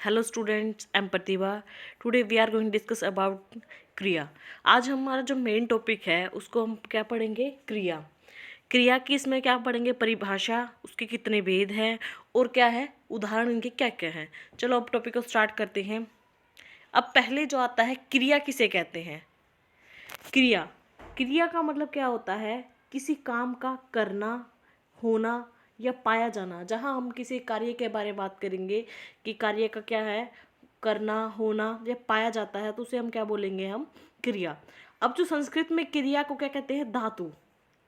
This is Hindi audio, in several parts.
Hello students, I am Pratibha. Today we are going discuss about क्रिया। आज हमारा जो मेन टॉपिक है उसको हम क्या पढ़ेंगे? क्रिया। क्रिया की इसमें क्या पढ़ेंगे? परिभाषा, उसके कितने भेद हैं और क्या है, उदाहरण इनके क्या क्या हैं। चलो अब टॉपिक को स्टार्ट करते हैं। अब पहले जो आता है, क्रिया किसे कहते हैं? क्रिया, क्रिया का मतलब क्या होता है? किसी काम का करना, होना या पाया जाना। जहाँ हम किसी कार्य के बारे में बात करेंगे कि कार्य का क्या है, करना, होना या पाया जाता है, तो उसे हम क्या बोलेंगे? हम क्रिया। अब जो संस्कृत में क्रिया को क्या कहते हैं? धातु।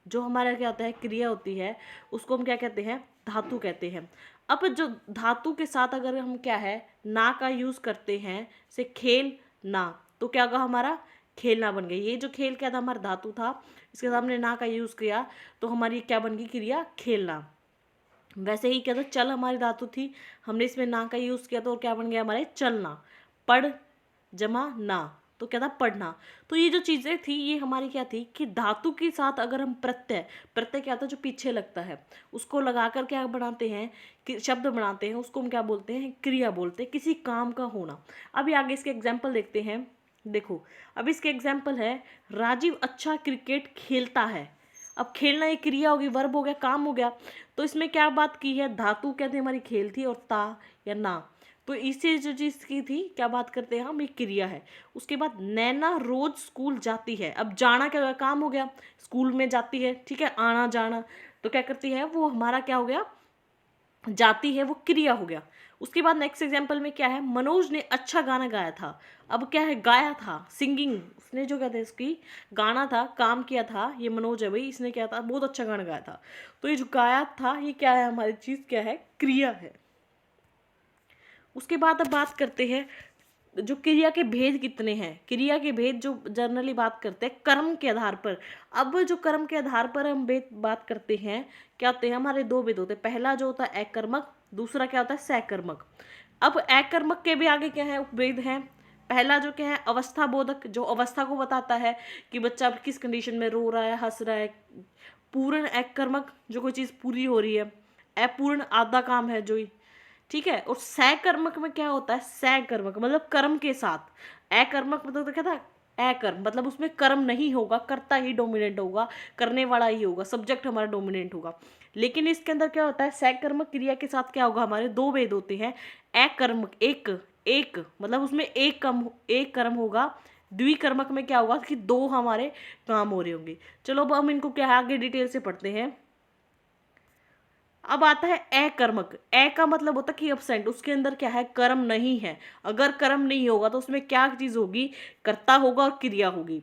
जो हमारा क्या होता है, क्रिया होती है, उसको हम क्या कहते हैं? धातु कहते हैं। अब जो धातु के साथ अगर हम क्या है, ना का यूज करते हैं, से खेल ना, तो क्या होगा हमारा? खेलना बन गई। ये जो खेल क्या था, हमारा धातु था, इसके सामने ना का यूज किया तो हमारी क्या बन गई? क्रिया खेलना। वैसे ही क्या था, चल हमारी धातु थी, हमने इसमें ना का यूज किया तो क्या बन गया हमारे? चलना। पढ़ जमा ना, तो क्या था? पढ़ना। तो ये जो चीजें थी ये हमारी क्या थी कि धातु के साथ अगर हम प्रत्यय, प्रत्यय क्या था? जो पीछे लगता है, उसको लगाकर क्या बनाते हैं कि शब्द बनाते हैं, उसको हम क्या बोलते हैं? क्रिया बोलते हैं, किसी काम का होना। अभी आगे इसके एग्जाम्पल देखते हैं। देखो, अब इसके एग्जाम्पल है, राजीव अच्छा क्रिकेट खेलता है। अब खेलना एक क्रिया होगी, वर्ब हो गया, काम हो गया। तो इसमें क्या बात की है? धातु क्या थी हमारी? खेल थी, और ता या ना, तो इससे जो चीज की थी क्या बात करते हैं हम? एक क्रिया है। उसके बाद नैना रोज स्कूल जाती है। अब जाना क्या हो गया? काम हो गया, स्कूल में जाती है, ठीक है, आना जाना, तो क्या करती है वो? हमारा क्या हो गया? जाती है, वो क्रिया हो गया। उसके बाद नेक्स्ट एग्जांपल में क्या है? मनोज ने अच्छा गाना गाया था। अब क्या है? गाया था, सिंगिंग, उसने जो कहते हैं इसकी गाना था, काम किया था, ये मनोज है भाई, इसने क्या था? बहुत अच्छा गाना गाया था। तो ये जो गाया था, ये क्या है? हमारी चीज क्या है? क्रिया है। उसके बाद अब बात करते हैं जो क्रिया के भेद कितने हैं। क्रिया के भेद जो जनरली बात करते हैं कर्म के आधार पर। अब जो कर्म के आधार पर हम भेद बात करते हैं, क्या होते हैं? हमारे दो भेद होते हैं। पहला जो होता है अकर्मक, दूसरा क्या होता है? सकर्मक। अब अकर्मक के भी आगे क्या है? उपभेद है। पहला जो क्या है? अवस्था बोधक, जो अवस्था को बताता है कि बच्चा किस कंडीशन में रो रहा है, हंस रहा है। पूर्ण अकर्मक, जो कोई चीज पूरी हो रही है। अपूर्ण आधा काम है जो, ठीक है। और सकर्मक में क्या होता है? सकर्मक मतलब कर्म के साथ। अकर्मक मतलब तो क्या था? अकर्म मतलब उसमें कर्म नहीं होगा, कर्ता ही डोमिनेंट होगा, करने वाला ही होगा, सब्जेक्ट हमारा डोमिनेंट होगा। लेकिन इसके अंदर क्या होता है? सकर्मक क्रिया के साथ क्या होगा? हमारे दो भेद होते हैं। अकर्मक एक, एक मतलब उसमें एक कर्म होगा। द्विकर्मक में क्या होगा कि दो हमारे काम हो रहे होंगे। चलो अब हम इनको क्या है आगे डिटेल से पढ़ते हैं। अब आता है अकर्मक। ए का मतलब होता है कि एब्सेंट, उसके अंदर क्या है? कर्म नहीं है। अगर कर्म नहीं होगा तो उसमें क्या चीज होगी? कर्ता होगा और क्रिया होगी।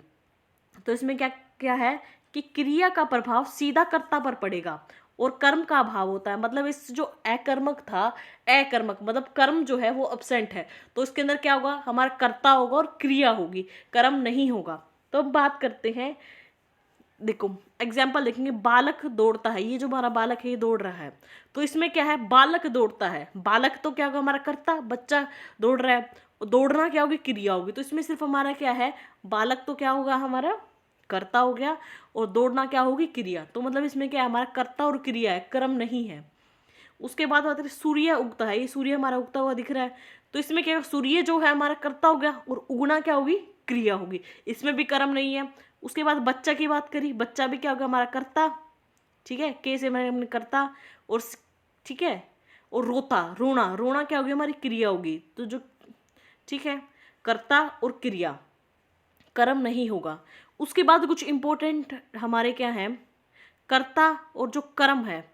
तो इसमें क्या क्या है कि क्रिया का प्रभाव सीधा कर्ता पर पड़ेगा और कर्म का अभाव होता है। मतलब इस जो अकर्मक था, अकर्मक मतलब कर्म जो है वो एब्सेंट है, तो इसके अंदर क्या होगा? हमारा कर्ता होगा और क्रिया होगी, कर्म नहीं होगा। तो अब बात करते हैं। देखो एग्जाम्पल देखेंगे, बालक दौड़ता है। ये जो हमारा बालक है ये दौड़ रहा है, तो इसमें क्या है? बालक दौड़ता है। बालक तो क्या होगा? हमारा कर्ता, बच्चा दौड़ रहा है। दौड़ना क्या होगी? क्रिया होगी। तो इसमें सिर्फ हमारा क्या है? बालक तो क्या होगा? हमारा कर्ता हो गया, और दौड़ना क्या होगी? क्रिया। तो मतलब इसमें क्या है? हमारा कर्ता और क्रिया है, कर्म नहीं है। उसके बाद बात करें, सूर्य उगता है। ये सूर्य हमारा उगता हुआ दिख रहा है, तो इसमें क्या है? सूर्य जो है हमारा कर्ता हो गया, और उगना क्या होगी? क्रिया होगी। इसमें भी कर्म नहीं है। उसके बाद बच्चा की बात करी, बच्चा भी क्या होगा? हमारा कर्ता, ठीक है, के से मैंने कर्ता, और ठीक है, और रोता, रोना, रोना क्या होगी? हमारी क्रिया होगी। तो जो, ठीक है, कर्ता और क्रिया, कर्म नहीं होगा। उसके बाद कुछ इंपॉर्टेंट हमारे क्या है? कर्ता और जो कर्म है,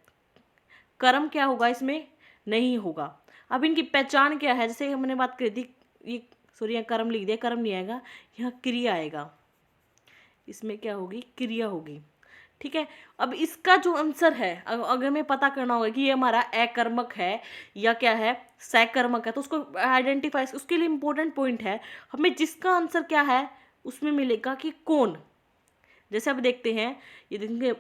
कर्म क्या होगा? इसमें नहीं होगा। अब इनकी पहचान क्या है? जैसे हमने बात करी थी, ये सॉरी यहाँ कर्म लिख दिया, कर्म नहीं आएगा, यहाँ क्रिया आएगा। इसमें क्या होगी? क्रिया होगी, ठीक है। अब इसका जो आंसर है, अगर हमें पता करना होगा कि ये हमारा अकर्मक है या क्या है, सकर्मक है, तो उसको आइडेंटिफाई, उसके लिए इंपॉर्टेंट पॉइंट है, हमें जिसका आंसर क्या है उसमें मिलेगा कि कौन। जैसे अब देखते हैं, ये देखेंगे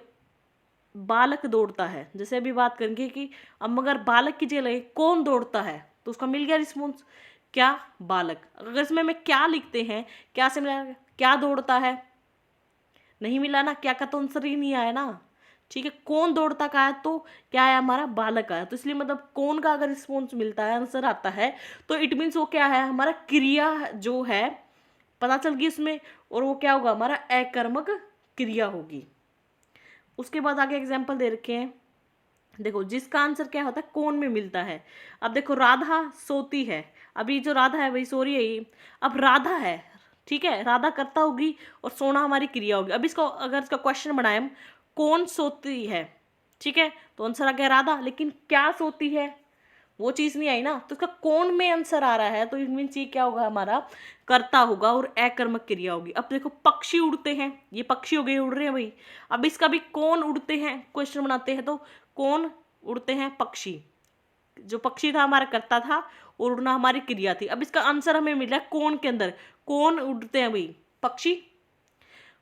बालक दौड़ता है, जैसे अभी बात करेंगे कि अब अगर बालक की जगह लगे कौन दौड़ता है, तो उसका मिल गया रिस्पॉन्स, क्या? बालक। अगर इसमें हमें क्या लिखते हैं, क्या से मिला? क्या दौड़ता है, नहीं मिला ना, क्या का तो आंसर ही नहीं आया ना, ठीक है, कौन दौड़ता का है तो क्या है हमारा बालक आया, तो इसलिए मतलब कौन का अगर रिस्पॉन्स मिलता है, आंसर आता है, तो इट मीन्स वो क्या है हमारा क्रिया जो है, पता चल गई इसमें, और वो क्या होगा हमारा अकर्मक क्रिया होगी। उसके बाद आगे एग्जाम्पल दे रखे हैं, देखो जिसका आंसर क्या होता है कौन में मिलता है। अब देखो राधा सोती है, अभी जो राधा है वही सो रही है ये, अब राधा है, ठीक है, राधा करता होगी और सोना हमारी क्रिया होगी। अब इसको अगर इसका क्वेश्चन बनाए हम, कौन सोती है, ठीक है, तो आंसर आ गया राधा, लेकिन क्या सोती है वो चीज नहीं आई ना, तो इसका कौन में आंसर आ रहा है, तो इट मीन्स ये क्या होगा हमारा कर्ता होगा और अकर्मक क्रिया होगी। अब देखो पक्षी उड़ते हैं, ये पक्षी हो गए उड़ रहे हैं भाई, अब इसका भी कौन उड़ते हैं क्वेश्चन बनाते हैं, तो कौन उड़ते हैं पक्षी, जो पक्षी था हमारा कर्ता था और उड़ना हमारी क्रिया थी। अब इसका आंसर हमें मिला है कौन के अंदर, कौन उड़ते हैं भाई पक्षी।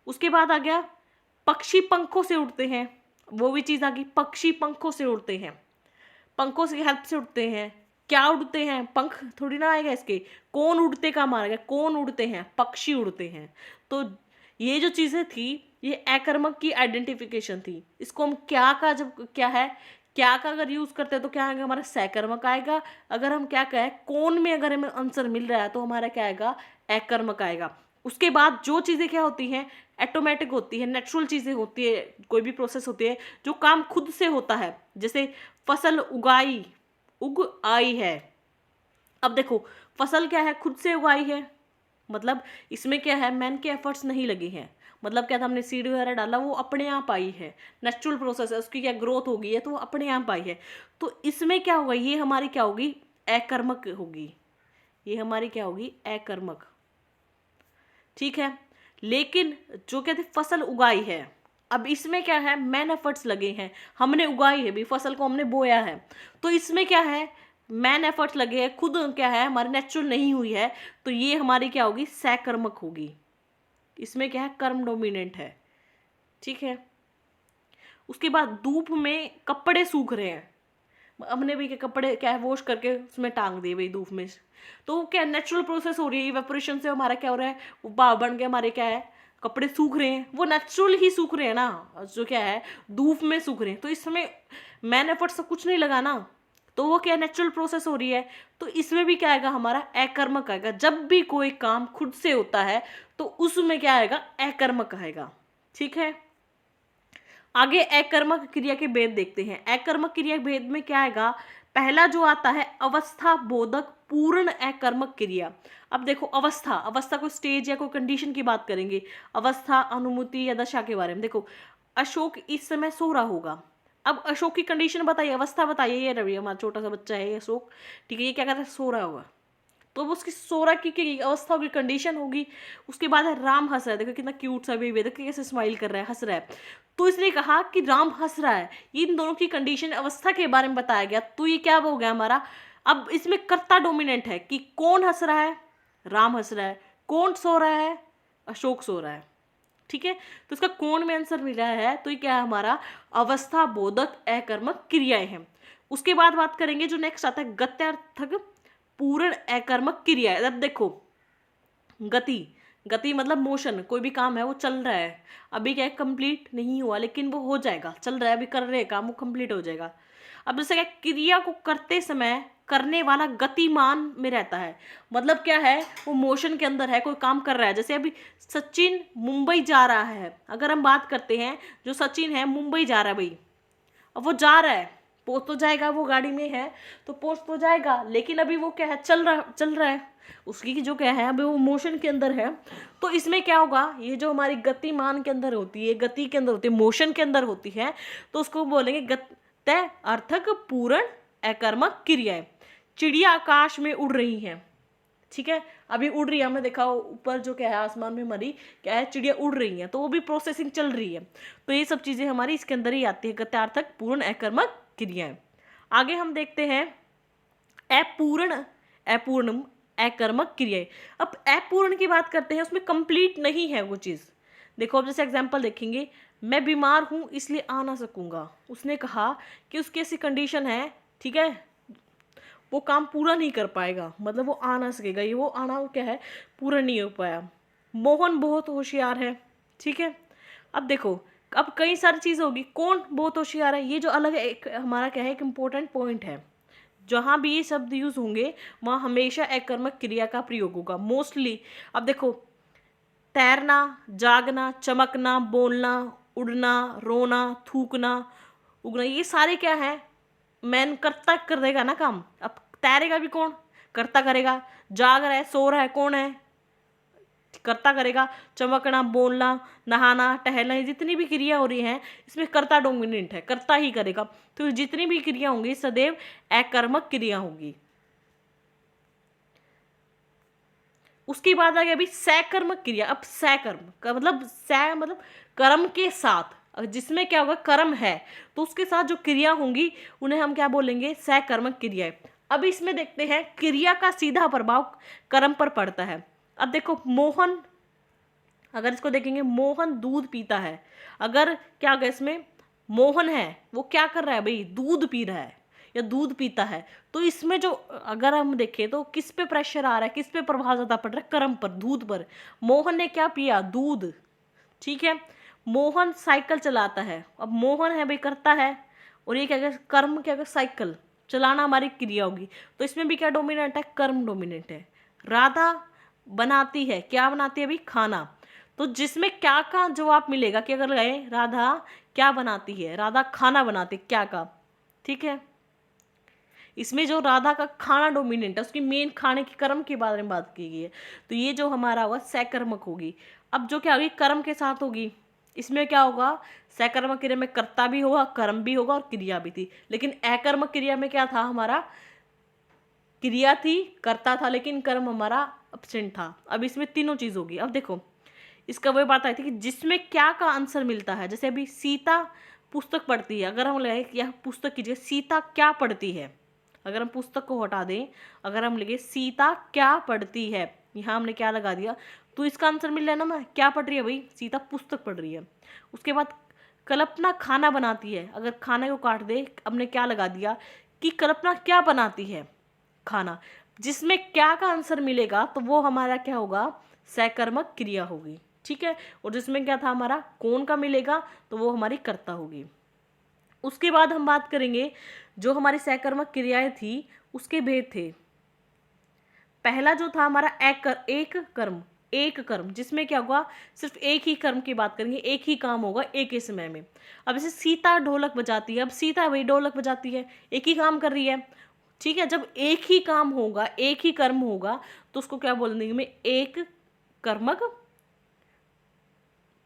उसके बाद आ गया पक्षी पंखों से उड़ते हैं, वो भी चीज आ गई, पक्षी पंखों से उड़ते हैं, पंखों की हेल्प से उड़ते हैं, क्या उड़ते हैं, पंख थोड़ी ना आएगा इसके, कौन उड़ते का मारा गया, कौन उड़ते हैं, पक्षी उड़ते हैं। तो ये जो चीजें थी ये अकर्मक की आइडेंटिफिकेशन थी, इसको हम क्या का जब क्या है, क्या का अगर यूज करते हैं तो क्या आएगा हमारा सकर्मक आएगा, अगर हम क्या कहें कौन में अगर हमें आंसर मिल रहा है तो हमारा क्या आएगा अकर्मक आएगा। उसके बाद जो चीजें क्या होती हैं ऑटोमेटिक होती है, नेचुरल चीजें होती है, कोई भी प्रोसेस होती है जो काम खुद से होता है, जैसे फसल उगाई, उग आई है। अब देखो फसल क्या है खुद से उगाई है, मतलब इसमें क्या है मैन के एफर्ट्स नहीं लगे हैं, मतलब क्या था हमने सीड वगैरह डाला वो अपने आप आई है, नेचुरल प्रोसेस है, उसकी क्या ग्रोथ होगी है तो वो अपने आप आई है। तो इसमें क्या होगा ये हमारी क्या होगी अकर्मक होगी, ये हमारी क्या होगी अकर्मक, ठीक है। लेकिन जो कहते फसल उगाई है, अब इसमें क्या है मैन एफर्ट्स लगे हैं, हमने उगाई है भी फसल को, हमने बोया है, तो इसमें क्या है मैन एफर्ट्स लगे हैं, खुद क्या है हमारी नेचुरल नहीं हुई है, तो ये हमारी क्या होगी सकर्मक होगी, इसमें क्या है कर्म डोमिनेंट है, ठीक है। उसके बाद धूप में कपड़े सूख रहे हैं, हमने भी क्या कपड़े क्या है वॉश करके उसमें टांग दिए भाई धूप में, तो क्या नेचुरल प्रोसेस हो रही है, इवेपोरेशन से हमारा क्या हो रहा है वो भाप बन के हमारे क्या है कपड़े सूख रहे हैं, वो नेचुरल ही सूख रहे हैं ना, जो क्या है धूप में सूख रहे हैं, तो इसमें मैन एफर्ट से कुछ नहीं लगा ना, तो वो क्या नेचुरल प्रोसेस हो रही है, तो इसमें भी क्या आएगा हमारा अकर्मक आएगा। जब भी कोई काम खुद से होता है तो उसमें क्या आएगा अकर्मक आएगा, ठीक है। आगे अकर्मक क्रिया के भेद देखते हैं। अकर्मक क्रिया भेद में क्या आएगा, पहला जो आता है अवस्था बोधक पूर्ण अकर्मक क्रिया। अब देखो अवस्था, अवस्था को स्टेज या कोई कंडीशन की बात करेंगे, अवस्था अनुमति या दशा के बारे में। देखो अशोक इस समय सो रहा होगा, अब अशोक की कंडीशन बताइए, अवस्था बताइए, ये रवि हमारा छोटा सा बच्चा है अशोक, ठीक है, ये क्या कर रहा है सो रहा होगा, तो वो उसकी सोरा की अवस्था होगी, कंडीशन होगी। उसके बाद है राम हंस रहा है, देखो कितना क्यूट सा बेबी है, देखो कैसे स्माइल कर रहा है, हंस रहा है, तो इसने कहा कि राम हंस रहा है, इन दोनों की कंडीशन अवस्था के बारे में बताया गया, तो ये क्या हो गया हमारा, अब इसमें कर्ता डोमिनेंट है कि कौन हंस रहा है, राम हंस रहा है, कौन सो रहा है, अशोक सो रहा है, ठीक है। तो इसका कौन में आंसर मिला है, तो ये क्या है हमारा अवस्था बोधक अकर्मक क्रियाएं हैं। उसके बाद बात करेंगे जो नेक्स्ट आता है गत्यार्थक पूर्ण अकर्मक क्रिया है। अब देखो गति, गति मतलब मोशन, कोई भी काम है वो चल रहा है, अभी क्या कंप्लीट नहीं हुआ लेकिन वो हो जाएगा, चल रहा है अभी कर रहे हैं काम, वो कंप्लीट हो जाएगा। अब जैसे क्या क्रिया को करते समय करने वाला गतिमान में रहता है, मतलब क्या है वो मोशन के अंदर है, कोई काम कर रहा है, जैसे अभी सचिन मुंबई जा रहा है, अगर हम बात करते हैं जो सचिन है मुंबई जा रहा है भाई, अब वो जा रहा है, पहुंच तो जाएगा, वो गाड़ी में है तो पहुंच तो जाएगा, लेकिन अभी वो क्या है चल रहा है, उसकी जो क्या है अभी वो मोशन के अंदर है। तो इसमें क्या होगा, ये जो हमारी गतिमान के अंदर होती है, गति के अंदर होती है, मोशन के अंदर होती है, तो उसको बोलेंगे गत्य अर्थक पूर्ण अकर्मक क्रियाएं। चिड़िया आकाश में उड़ रही हैं, ठीक है, अभी उड़ रही है, हमने देखा ऊपर जो क्या है आसमान में हमारी क्या है चिड़िया उड़ रही है, तो वो भी प्रोसेसिंग चल रही है, तो ये सब चीजें हमारी इसके अंदर ही आती है, गत्यार्थक पूर्ण अकर्मक क्रियाएं। आगे हम देखते हैं अपूर्णम अकर्मक क्रियाएं। अब अपूर्ण की बात करते हैं, उसमें कंप्लीट नहीं है वो चीज। देखो अब जैसे एग्जांपल देखेंगे, मैं बीमार हूं इसलिए आ ना सकूंगा, उसने कहा कि उसकी ऐसी कंडीशन है, ठीक है, वो काम पूरा नहीं कर पाएगा, मतलब वो आ ना सकेगा, ये वो आना क्या है पूरा नहीं हो पाया। मोहन बहुत होशियार है, ठीक है। अब देखो अब कई सारी चीज़ होगी, कौन बहुत होशियार है, ये जो अलग एक हमारा क्या है, एक इम्पोर्टेंट पॉइंट है। जहाँ भी ये शब्द यूज होंगे वहाँ हमेशा अकर्मक क्रिया का प्रयोग होगा मोस्टली। अब देखो, तैरना, जागना, चमकना, बोलना, उड़ना, रोना, थूकना, उगना, ये सारे क्या है, मैन कर्ता कर देगा ना काम। अब तैरेगा भी कौन, कर्ता करेगा। जाग रहा है, सो रहा है, कौन है, कर्ता करेगा। चमकना, बोलना, नहाना, टहलना, ये जितनी भी क्रिया हो रही हैं इसमें कर्ता डोमिनेंट है, कर्ता ही करेगा। तो जितनी भी क्रिया होंगी सदैव अकर्मक क्रिया होगी। उसके बाद आ गया अभी सकर्मक क्रिया। अब सकर्म का मतलब मतलब कर्म के साथ, जिसमें क्या होगा, कर्म है तो उसके साथ जो क्रिया होंगी उन्हें हम क्या बोलेंगे, सकर्मक क्रिया। अब इसमें देखते हैं क्रिया का सीधा प्रभाव कर्म पर पड़ता है। अब देखो, मोहन, अगर इसको देखेंगे, मोहन दूध पीता है। अगर क्या होगा इसमें, मोहन है वो क्या कर रहा है भाई, दूध पी रहा है या दूध पीता है। तो इसमें जो अगर हम देखें तो किस पे प्रेशर आ रहा है, किस पे प्रभाव ज्यादा पड़ रहा है, कर्म पर, दूध पर। मोहन ने क्या पिया, दूध। ठीक है, मोहन साइकिल चलाता है। अब मोहन है भाई, करता है, और ये क्या है, कर्म, क्या है, साइकिल चलाना हमारी क्रिया होगी। तो इसमें भी क्या डोमिनेंट है, कर्म डोमिनेंट है। राधा बनाती है, क्या बनाती है भाई, खाना। तो जिसमें क्या का जवाब मिलेगा कि अगर गए राधा क्या बनाती है, राधा खाना बनाती, क्या का। ठीक है, इसमें जो राधा का खाना डोमिनेंट है, उसकी मेन खाने के कर्म के बारे में बात की गई है। तो ये जो हमारा होगा सकर्मक होगी। अब जो क्या होगी, कर्म के साथ होगी, इसमें क्या होगा, सकर्मक क्रिया में कर्ता भी होगा, कर्म भी होगा और क्रिया भी थी। लेकिन अकर्मक क्रिया में क्या था, हमारा क्रिया थी, कर्ता था, लेकिन कर्म हमारा एब्सेंट था। अब इसमें तीनों चीज होगी। अब देखो, इसका वही बात आई थी कि जिसमें क्या का आंसर मिलता है। जैसे अभी सीता पुस्तक पढ़ती है, अगर हम लगे कि यह पुस्तक कीजिए, सीता क्या पढ़ती है, अगर हम पुस्तक को हटा दें, अगर हम लिखे सीता क्या पढ़ती है, यहाँ हमने क्या लगा दिया, तो इसका आंसर मिल रहा है ना, मैं क्या पढ़ रही है भाई, सीता पुस्तक पढ़ रही है। उसके बाद कल्पना खाना बनाती है, अगर खाने को काट दे, हमने क्या लगा दिया कि कल्पना क्या बनाती है, खाना। जिसमें क्या का आंसर मिलेगा तो वो हमारा क्या होगा, सकर्मक क्रिया होगी। ठीक है, और जिसमें क्या था हमारा, कौन का मिलेगा तो वो हमारी कर्ता होगी। उसके बाद हम बात करेंगे जो हमारी सकर्मक क्रियाएं थी उसके भेद थे। पहला जो था हमारा एक कर्म, जिसमें क्या होगा, सिर्फ एक ही कर्म की बात करेंगे, एक ही काम होगा एक ही समय में। अब जैसे सीता ढोलक बजाती है, अब सीता वही ढोलक बजाती है, एक ही काम कर रही है। ठीक है, जब एक ही काम होगा, एक ही कर्म होगा, तो उसको क्या बोल देंगे में, एक कर्मक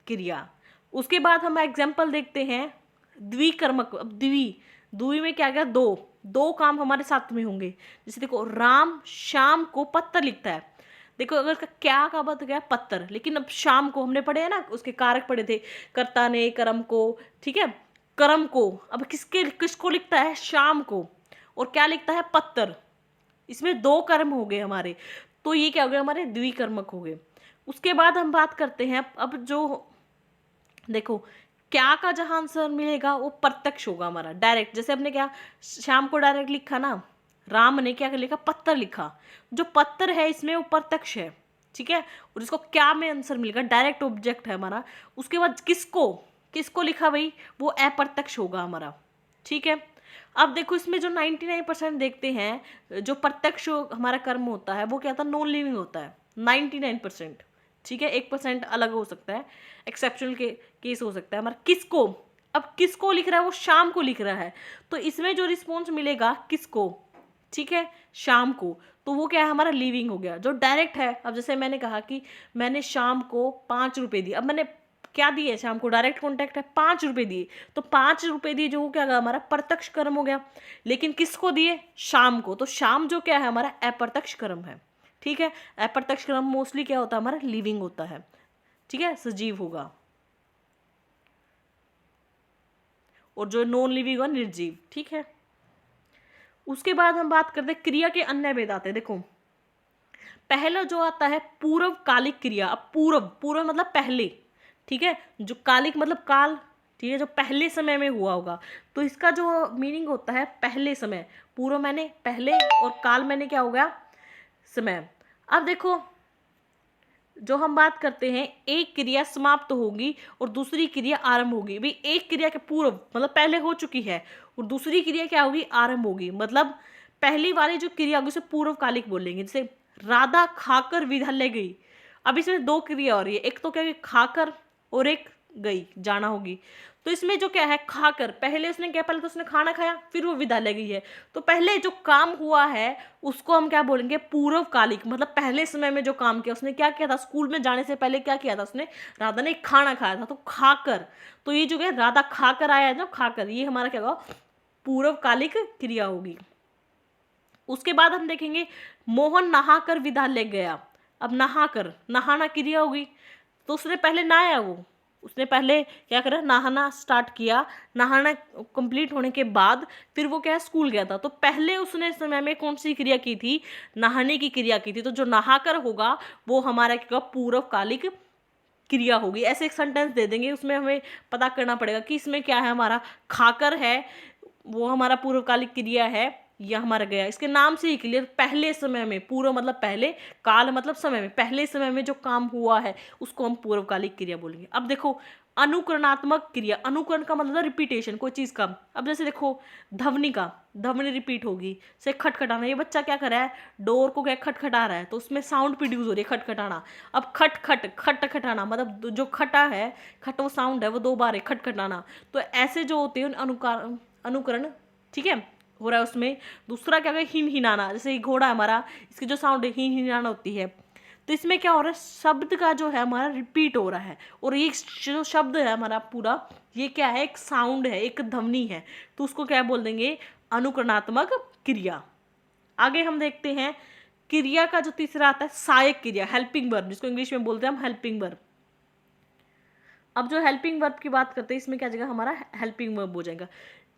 क्रिया। उसके बाद हम एग्जाम्पल देखते हैं द्विकर्मक। अब द्वि में क्या गया, दो दो काम हमारे साथ में होंगे। जैसे देखो, राम शाम को पत्र लिखता है। देखो, अगर क्या का बत गया, पत्थर, लेकिन अब शाम को हमने पढ़े है ना, उसके कारक पढ़े थे, कर्ता ने कर्म को। ठीक है, कर्म को अब किसको लिखता है, शाम को, और क्या लिखता है, पत्थर। इसमें दो कर्म हो गए हमारे, तो ये क्या हो गया, हमारे द्विकर्मक हो गए। उसके बाद हम बात करते हैं अब जो, देखो, क्या का जहां आंसर मिलेगा वो प्रत्यक्ष होगा हमारा, डायरेक्ट। जैसे हमने क्या शाम को डायरेक्ट लिखा ना, राम ने क्या लिखा, पत्थर लिखा। जो पत्थर है इसमें वो प्रत्यक्ष है। ठीक है, और इसको क्या में आंसर मिलेगा, डायरेक्ट ऑब्जेक्ट है हमारा। उसके बाद किसको किसको लिखा भाई, वो अप्रत्यक्ष होगा हमारा। ठीक है, अब देखो, इसमें जो 99% देखते हैं जो प्रत्यक्ष हमारा कर्म होता है वो क्या होता है, नॉन लिविंग होता है 99%। ठीक है, 1% अलग हो सकता है, एक्सेप्शनल के केस हो सकता है हमारा। किसको, अब किसको लिख रहा है, वो शाम को लिख रहा है, तो इसमें जो रिस्पॉन्स मिलेगा किसको, ठीक है, शाम को, तो वो क्या है, हमारा लिविंग हो गया, जो डायरेक्ट है। अब जैसे मैंने कहा कि मैंने शाम को 5 रुपए दिए, अब मैंने क्या दिए, शाम को डायरेक्ट कॉन्टैक्ट है, 5 रुपए दिए, तो 5 रुपए दिए जो क्या हमारा प्रत्यक्ष कर्म हो गया। लेकिन किसको दिए, शाम को, तो शाम जो क्या है हमारा अप्रत्यक्ष कर्म है। ठीक है, अप्रत्यक्ष कर्म मोस्टली क्या होता है हमारा, लिविंग होता है। ठीक है, सजीव होगा, और जो नॉन लिविंग होगा निर्जीव। ठीक है, उसके बाद हम बात करते हैं क्रिया के अन्य भेद आते हैं। देखो, पहला जो आता है पूर्व कालिक क्रिया। अब पूर्व मतलब पहले। ठीक है, जो कालिक मतलब काल। ठीक है, जो पहले समय में हुआ होगा, तो इसका जो मीनिंग होता है पहले समय। पूर्व मैंने पहले, और काल मैंने क्या हो गया, समय। अब देखो, जो हम बात करते हैं, एक क्रिया समाप्त होगी और दूसरी क्रिया आरंभ होगी। भाई एक क्रिया के पूर्व मतलब पहले हो चुकी है और दूसरी क्रिया क्या होगी, आरंभ होगी। मतलब पहली वाली जो क्रिया होगी उसे पूर्वकालिक बोलेंगे। जैसे राधा खाकर विद्यालय गई, अब इसमें दो क्रिया हो रही है, एक तो क्या है खाकर और एक गई, जाना होगी। तो इसमें जो क्या है खाकर, पहले उसने क्या, पहले तो उसने खाना खाया फिर वो विद्यालय गई है, तो पहले जो काम हुआ है उसको हम क्या बोलेंगे, पूर्वकालिक। मतलब पहले समय में जो काम किया, उसने क्या किया था, स्कूल में जाने से पहले क्या किया था उसने, राधा ने खाना खाया था, तो खाकर। तो ये जो है राधा खाकर आया है ना, खाकर, ये हमारा क्या होगा, पूर्वकालिक क्रिया होगी। उसके बाद हम देखेंगे मोहन नहाकर विद्यालय गया। अब नहाकर, नहाना क्रिया होगी, तो उसने पहले नहाया, वो उसने पहले क्या करा, नहाना स्टार्ट किया। नहाना कंप्लीट होने के बाद फिर वो क्या, स्कूल गया था। तो पहले उसने समय में कौन सी क्रिया की थी, नहाने की क्रिया की थी। तो जो नहाकर होगा वो हमारा क्या, पूर्वकालिक क्रिया होगी। ऐसे एक सेंटेंस दे देंगे, उसमें हमें पता करना पड़ेगा कि इसमें क्या है, हमारा खाकर है वो हमारा पूर्वकालिक क्रिया है, या हमारा गया। इसके नाम से ही क्लियर, पहले समय में, पूर्व मतलब पहले, काल मतलब समय में, पहले समय में जो काम हुआ है उसको हम पूर्वकालिक क्रिया बोलेंगे। अब देखो अनुकरणात्मक क्रिया, अनुकरण का मतलब रिपीटेशन कोई चीज का। अब जैसे देखो ध्वनि का, ध्वनि रिपीट होगी, से खटखटाना, ये बच्चा क्या कर रहा है, डोर को क्या खटखटा रहा है, तो उसमें साउंड प्रोड्यूस हो रही है, खटखटाना। अब खट खट खटखटाना मतलब जो खटा है, खट वो साउंड है, वो दो बार है खटखटाना। तो ऐसे जो होते हैं अनुकरण, ठीक है, हो रहा है उसमें। दूसरा क्या है, हिन हिनाना, जैसे घोड़ा है हमारा, इसकी जो साउंड है हिन हिनाना होती है। तो इसमें क्या हो रहा है, शब्द का जो है हमारा रिपीट हो रहा है, और ये जो शब्द है हमारा पूरा, ये क्या है, एक साउंड है, एक ध्वनि है, तो उसको क्या बोल देंगे, अनुकरणात्मक क्रिया। आगे हम देखते हैं क्रिया का जो तीसरा आता है सहायक क्रिया, हेल्पिंग वर्ब, जिसको इंग्लिश में बोलते हैं हम हेल्पिंग वर्ब। अब जो हेल्पिंग वर्ब की बात करते हैं, इसमें क्या जाएगा, हमारा हेल्पिंग वर्ब हो जाएगा,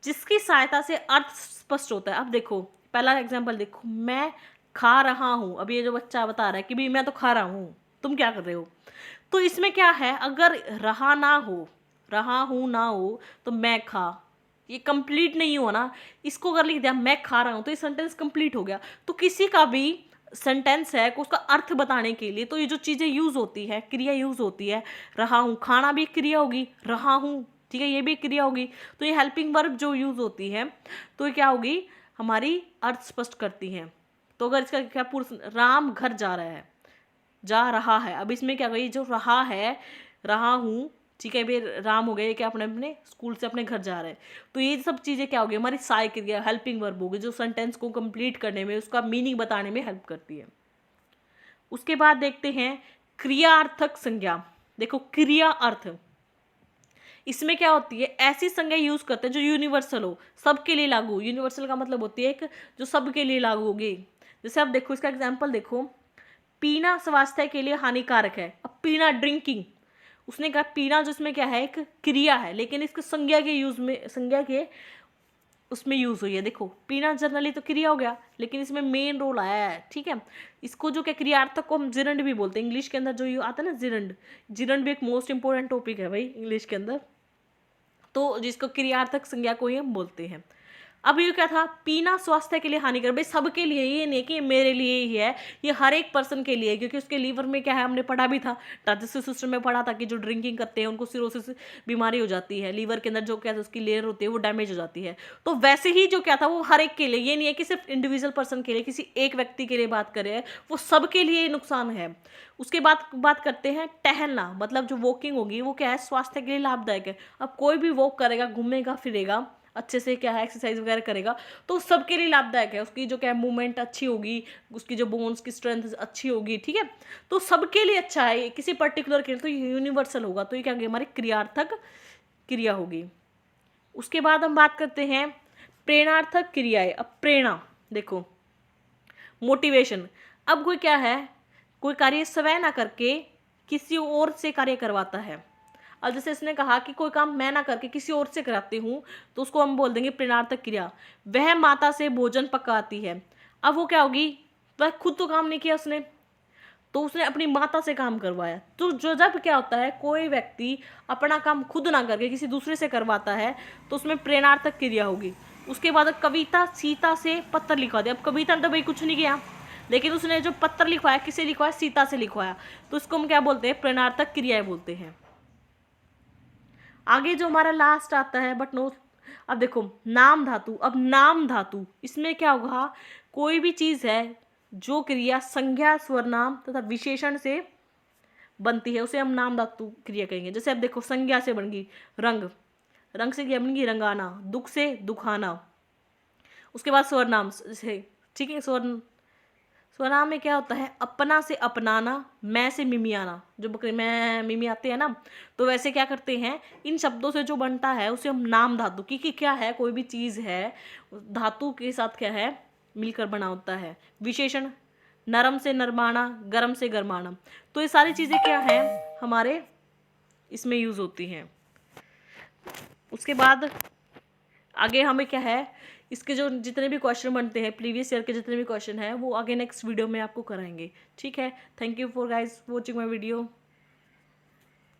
जिसकी सहायता से अर्थ स्पष्ट होता है। अब देखो पहला एग्जांपल देखो, मैं खा रहा हूं। अब ये जो बच्चा बता रहा है कि भाई मैं तो खा रहा हूं, तुम क्या कर रहे हो। तो इसमें क्या है, अगर रहा ना हो, रहा हूं ना हो, तो मैं खा, ये कंप्लीट नहीं हुआ ना। इसको अगर लिख दिया मैं खा रहा हूं, तो ये सेंटेंस कंप्लीट हो गया। तो किसी का भी सेंटेंस है उसका अर्थ बताने के लिए तो ये जो चीजें यूज होती है, क्रिया यूज होती है, रहा हूं, खाना भी क्रिया होगी, रहा हूं, ठीक है, ये भी क्रिया होगी। तो ये हेल्पिंग वर्ब जो यूज होती है, तो ये क्या होगी, हमारी अर्थ स्पष्ट करती है। तो अगर इसका क्या, पूर्ण, राम घर जा रहा है, जा रहा है। अब इसमें क्या गई, जो रहा है, रहा हूं, ठीक है, भाई राम हो गए, क्या अपने अपने स्कूल से अपने घर जा रहे हैं। तो ये सब चीजें क्या होगी, हमारी सहायक क्रिया, हेल्पिंग वर्ब होगी, जो सेंटेंस को कंप्लीट करने में, उसका मीनिंग बताने में हेल्प करती है। उसके बाद देखते हैं क्रियार्थक संज्ञा। देखो क्रिया अर्थ, इसमें क्या होती है, ऐसी संज्ञा यूज करते हैं जो यूनिवर्सल हो, सबके लिए लागू। यूनिवर्सल का मतलब होती है एक जो सबके लिए लागू होगी। जैसे आप देखो इसका एग्जाम्पल देखो, पीना स्वास्थ्य के लिए हानिकारक है। अब पीना, ड्रिंकिंग, उसने कहा पीना, जिसमें क्या है, एक क्रिया है, लेकिन इसके संज्ञा के यूज में, संज्ञा के उसमें यूज हुई है। देखो पीना जनरली तो क्रिया हो गया, लेकिन इसमें मेन रोल आया है, ठीक है। इसको जो क्या, क्रियार्थक को हम जिरंड भी बोलते हैं। इंग्लिश के अंदर जो आता है ना जिरंड, जिरंड भी एक मोस्ट इंपोर्टेंट टॉपिक है भाई इंग्लिश के अंदर, तो जिसको क्रियार्थक संज्ञा को ही हम बोलते हैं। अब ये क्या था, पीना स्वास्थ्य के लिए हानिकारक, भाई सबके लिए, ये नहीं कि मेरे लिए ही है, ये हर एक पर्सन के लिए है, क्योंकि उसके लीवर में क्या है, हमने पढ़ा भी था, डाइजेस्टिव सिस्टम में पढ़ा था कि जो ड्रिंकिंग करते हैं उनको सिरोसिस बीमारी हो जाती है, लीवर के अंदर जो क्या उसकी लेयर होती है वो डैमेज हो जाती है। तो वैसे ही जो क्या था, वो हर एक के लिए, ये नहीं है कि सिर्फ इंडिविजुअल पर्सन के लिए, किसी एक व्यक्ति के लिए बात करें, वो सबके लिए नुकसान है। उसके बाद बात करते हैं टहलना, मतलब जो वॉकिंग होगी वो क्या है, स्वास्थ्य के लिए लाभदायक है। अब कोई भी वॉक करेगा, घूमेगा फिरेगा अच्छे से, क्या है, एक्सरसाइज वगैरह करेगा, तो सबके लिए लाभदायक है। उसकी जो क्या है मूवमेंट अच्छी होगी, उसकी जो बोन्स की स्ट्रेंथ अच्छी होगी, ठीक है, तो सबके लिए अच्छा है, किसी पर्टिकुलर के लिए तो यूनिवर्सल होगा। तो ये क्या होगी, हमारी क्रियार्थक क्रिया होगी। उसके बाद हम बात करते हैं प्रेरणार्थक क्रियाएं। अब प्रेरणा देखो, मोटिवेशन, अब कोई क्या है, कोई कार्य स्वयं ना करके किसी और से कार्य करवाता है। अब जैसे इसने कहा कि कोई काम मैं ना करके किसी और से कराती हूँ, तो उसको हम बोल देंगे प्रेरणार्थक क्रिया। वह माता से भोजन पकाती है। अब वो क्या होगी, वह खुद तो काम नहीं किया उसने, तो उसने अपनी माता से काम करवाया। तो जो जब क्या होता है, कोई व्यक्ति अपना काम खुद ना करके किसी दूसरे से करवाता है, तो उसमें प्रेरणार्थक क्रिया होगी। उसके बाद कविता सीता से पत्र लिखवा दे। अब कविता ने तो भाई कुछ नहीं किया, लेकिन उसने जो पत्र लिखवाया किसे लिखवाया, सीता से लिखवाया, तो उसको हम क्या बोलते हैं, प्रेरणार्थक क्रियाएं बोलते हैं। आगे जो हमारा लास्ट आता है बट नो, अब देखो नाम धातु। अब नाम धातु इसमें क्या होगा, कोई भी चीज है जो क्रिया संज्ञा, स्वरनाम तथा विशेषण से बनती है उसे हम नाम धातु क्रिया कहेंगे। जैसे अब देखो संज्ञा से बन गई रंग, रंग से क्या बन गई रंगाना, दुख से दुखाना। उसके बाद स्वरनाम से, ठीक है, स्वरनाम में क्या होता है, अपना से अपनाना, मैं से मिमियाना, जो बकरी मैं मिमी आते हैं ना, तो वैसे क्या करते हैं, इन शब्दों से जो बनता है उसे हम नाम धातु, क्योंकि क्या है, कोई भी चीज है धातु के साथ क्या है मिलकर बना होता है। विशेषण नरम से नरमाना, गरम से गरमाना, तो ये सारी चीजें क्या है हमारे इसमें यूज होती हैं। उसके बाद आगे हमें क्या है, इसके जो जितने भी क्वेश्चन बनते हैं प्रीवियस ईयर के जितने भी क्वेश्चन हैं वो आगे नेक्स्ट वीडियो में आपको कराएंगे। ठीक है, thank you for guys watching my video.